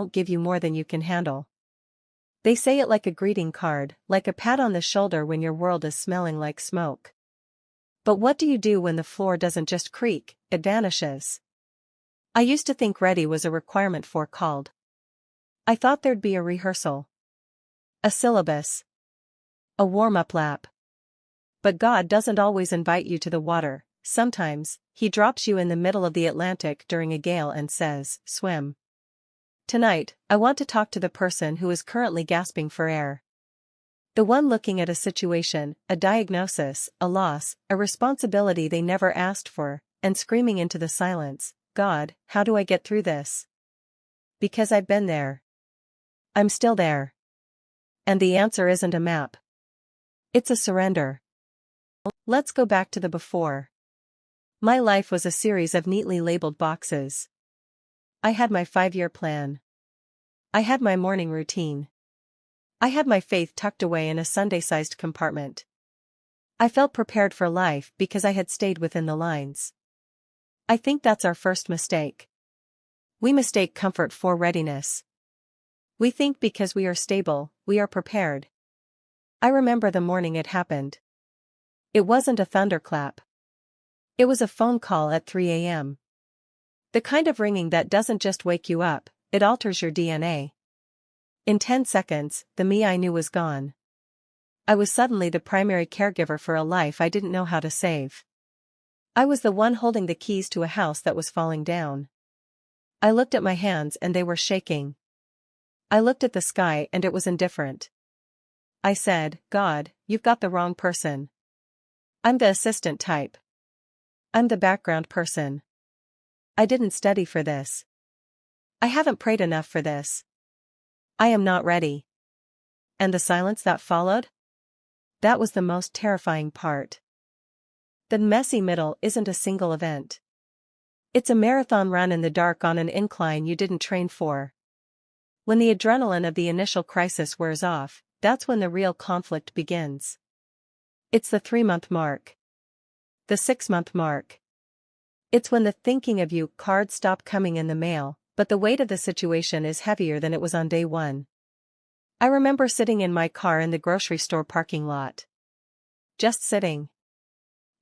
won't give you more than you can handle. They say it like a greeting card, like a pat on the shoulder when your world is smelling like smoke. But what do you do when the floor doesn't just creak, it vanishes? I used to think ready was a requirement for called. I thought there'd be a rehearsal, a syllabus, a warm-up lap. But God doesn't always invite you to the water. Sometimes, He drops you in the middle of the Atlantic during a gale and says, swim. Tonight, I want to talk to the person who is currently gasping for air. The one looking at a situation, a diagnosis, a loss, a responsibility they never asked for, and screaming into the silence, God, how do I get through this? Because I've been there. I'm still there. And the answer isn't a map. It's a surrender. Let's go back to the before. My life was a series of neatly labeled boxes. I had my 5-year plan. I had my morning routine. I had my faith tucked away in a Sunday-sized compartment. I felt prepared for life because I had stayed within the lines. I think that's our first mistake. We mistake comfort for readiness. We think because we are stable, we are prepared. I remember the morning it happened. It wasn't a thunderclap. It was a phone call at 3 a.m. The kind of ringing that doesn't just wake you up, it alters your DNA. In 10 seconds, the me I knew was gone. I was suddenly the primary caregiver for a life I didn't know how to save. I was the one holding the keys to a house that was falling down. I looked at my hands and they were shaking. I looked at the sky and it was indifferent. I said, God, you've got the wrong person. I'm the assistant type. I'm the background person. I didn't study for this. I haven't prayed enough for this. I am not ready. And the silence that followed? That was the most terrifying part. The messy middle isn't a single event. It's a marathon run in the dark on an incline you didn't train for. When the adrenaline of the initial crisis wears off, that's when the real conflict begins. It's the 3-month mark. The 6-month mark. It's when the thinking of you cards stop coming in the mail, but the weight of the situation is heavier than it was on day one. I remember sitting in my car in the grocery store parking lot. Just sitting.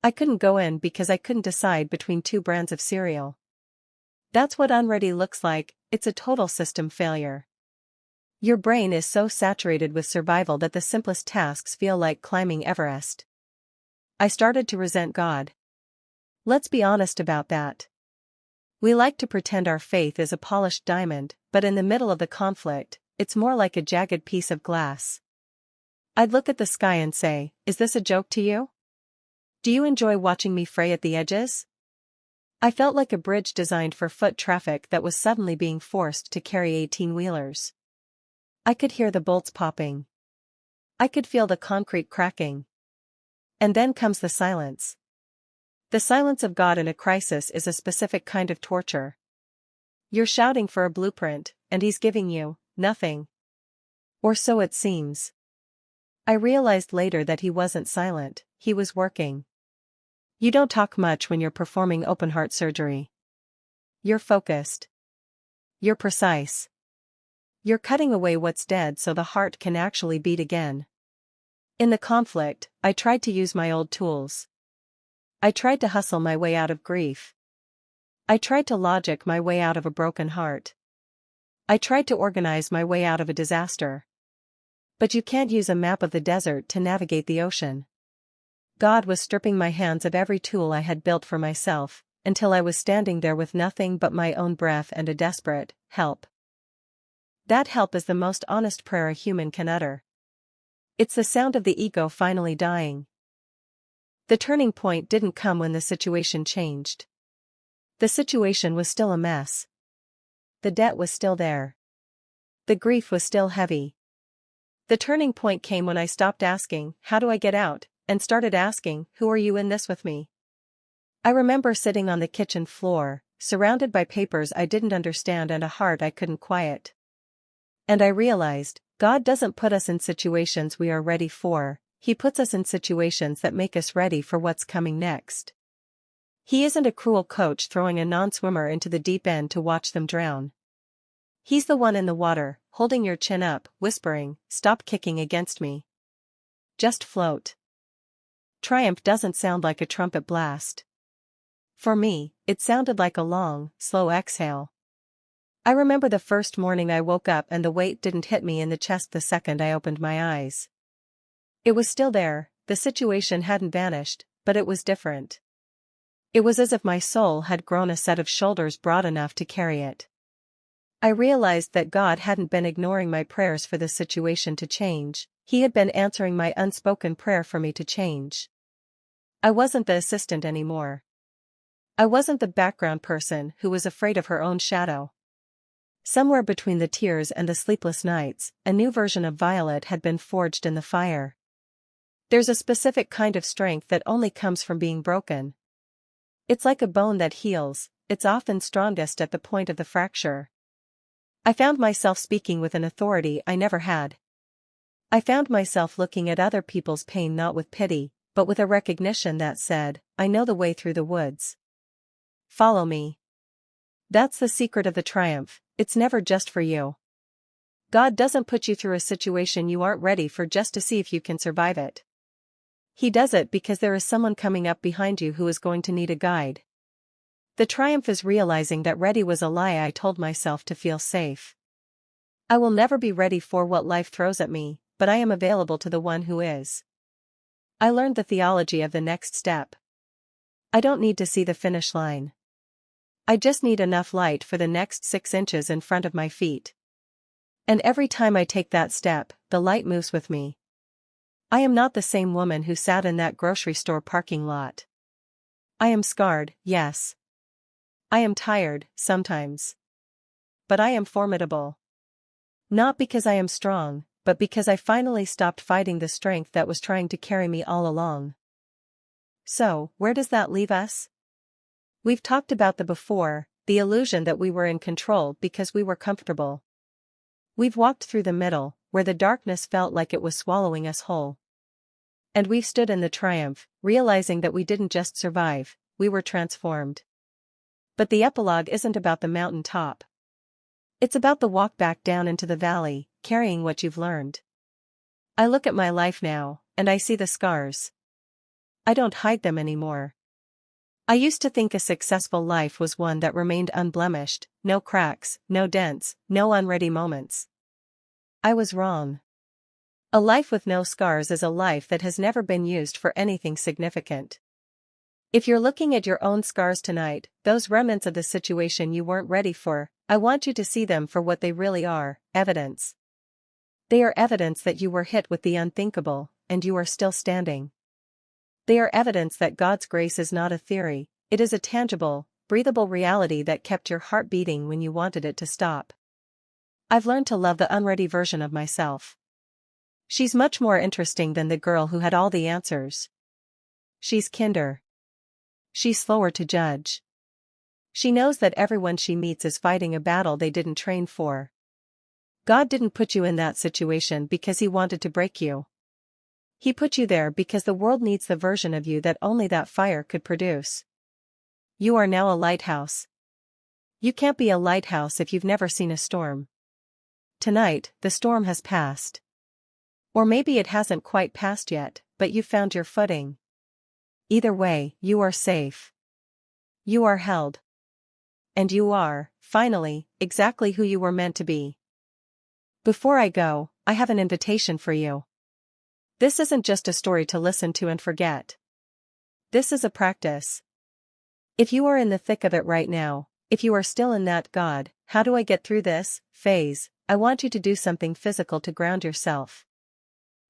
I couldn't go in because I couldn't decide between 2 brands of cereal. That's what unready looks like, it's a total system failure. Your brain is so saturated with survival that the simplest tasks feel like climbing Everest. I started to resent God. Let's be honest about that. We like to pretend our faith is a polished diamond, but in the middle of the conflict, it's more like a jagged piece of glass. I'd look at the sky and say, is this a joke to you? Do you enjoy watching me fray at the edges? I felt like a bridge designed for foot traffic that was suddenly being forced to carry 18-wheelers. I could hear the bolts popping. I could feel the concrete cracking. And then comes the silence. The silence of God in a crisis is a specific kind of torture. You're shouting for a blueprint, and He's giving you nothing. Or so it seems. I realized later that He wasn't silent, He was working. You don't talk much when you're performing open-heart surgery. You're focused. You're precise. You're cutting away what's dead so the heart can actually beat again. In the conflict, I tried to use my old tools. I tried to hustle my way out of grief. I tried to logic my way out of a broken heart. I tried to organize my way out of a disaster. But you can't use a map of the desert to navigate the ocean. God was stripping my hands of every tool I had built for myself, until I was standing there with nothing but my own breath and a desperate, help. That help is the most honest prayer a human can utter. It's the sound of the ego finally dying. The turning point didn't come when the situation changed. The situation was still a mess. The debt was still there. The grief was still heavy. The turning point came when I stopped asking, how do I get out, and started asking, who are you in this with me? I remember sitting on the kitchen floor, surrounded by papers I didn't understand and a heart I couldn't quiet. And I realized, God doesn't put us in situations we are ready for, He puts us in situations that make us ready for what's coming next. He isn't a cruel coach throwing a non-swimmer into the deep end to watch them drown. He's the one in the water, holding your chin up, whispering, "Stop kicking against me. Just float." Triumph doesn't sound like a trumpet blast. For me, it sounded like a long, slow exhale. I remember the first morning I woke up and the weight didn't hit me in the chest the second I opened my eyes. It was still there, the situation hadn't vanished, but it was different. It was as if my soul had grown a set of shoulders broad enough to carry it. I realized that God hadn't been ignoring my prayers for the situation to change, He had been answering my unspoken prayer for me to change. I wasn't the assistant anymore. I wasn't the background person who was afraid of her own shadow. Somewhere between the tears and the sleepless nights, a new version of Violet had been forged in the fire. There's a specific kind of strength that only comes from being broken. It's like a bone that heals, it's often strongest at the point of the fracture. I found myself speaking with an authority I never had. I found myself looking at other people's pain not with pity, but with a recognition that said, "I know the way through the woods. Follow me." That's the secret of the triumph, it's never just for you. God doesn't put you through a situation you aren't ready for just to see if you can survive it. He does it because there is someone coming up behind you who is going to need a guide. The triumph is realizing that ready was a lie I told myself to feel safe. I will never be ready for what life throws at me, but I am available to the one who is. I learned the theology of the next step. I don't need to see the finish line. I just need enough light for the next 6 inches in front of my feet. And every time I take that step, the light moves with me. I am not the same woman who sat in that grocery store parking lot. I am scarred, yes. I am tired, sometimes. But I am formidable. Not because I am strong, but because I finally stopped fighting the strength that was trying to carry me all along. So, where does that leave us? We've talked about the before, the illusion that we were in control because we were comfortable. We've walked through the middle, where the darkness felt like it was swallowing us whole. And we've stood in the triumph, realizing that we didn't just survive, we were transformed. But the epilogue isn't about the mountain top. It's about the walk back down into the valley, carrying what you've learned. I look at my life now, and I see the scars. I don't hide them anymore. I used to think a successful life was one that remained unblemished, no cracks, no dents, no unready moments. I was wrong. A life with no scars is a life that has never been used for anything significant. If you're looking at your own scars tonight, those remnants of the situation you weren't ready for, I want you to see them for what they really are, evidence. They are evidence that you were hit with the unthinkable, and you are still standing. They are evidence that God's grace is not a theory, it is a tangible, breathable reality that kept your heart beating when you wanted it to stop. I've learned to love the unready version of myself. She's much more interesting than the girl who had all the answers. She's kinder. She's slower to judge. She knows that everyone she meets is fighting a battle they didn't train for. God didn't put you in that situation because He wanted to break you. He put you there because the world needs the version of you that only that fire could produce. You are now a lighthouse. You can't be a lighthouse if you've never seen a storm. Tonight, the storm has passed. Or maybe it hasn't quite passed yet, but you've found your footing. Either way, you are safe. You are held. And you are, finally, exactly who you were meant to be. Before I go, I have an invitation for you. This isn't just a story to listen to and forget. This is a practice. If you are in the thick of it right now, if you are still in that "God, how do I get through this" phase, I want you to do something physical to ground yourself.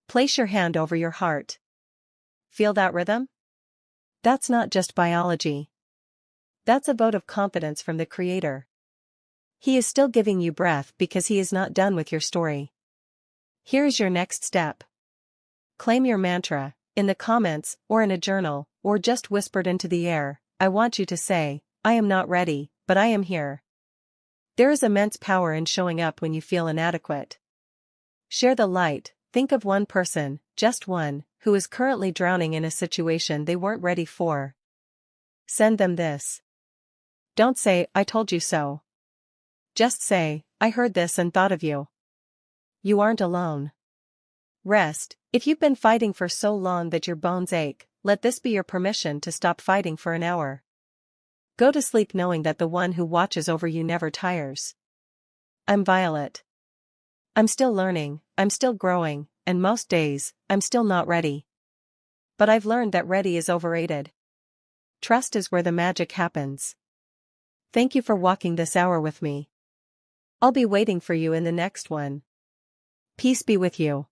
Place your hand over your heart. Feel that rhythm? That's not just biology. That's a vote of confidence from the Creator. He is still giving you breath because He is not done with your story. Here is your next step. Claim your mantra, in the comments, or in a journal, or just whispered into the air. I want you to say, "I am not ready, but I am here." There is immense power in showing up when you feel inadequate. Share the light. Think of one person, just one, who is currently drowning in a situation they weren't ready for. Send them this. Don't say, "I told you so." Just say, I heard this and thought of you. You aren't alone. Rest. If you've been fighting for so long that your bones ache, let this be your permission to stop fighting for an hour. Go to sleep knowing that the one who watches over you never tires. I'm Violet. I'm still learning, I'm still growing, and most days, I'm still not ready. But I've learned that ready is overrated. Trust is where the magic happens. Thank you for walking this hour with me. I'll be waiting for you in the next one. Peace be with you.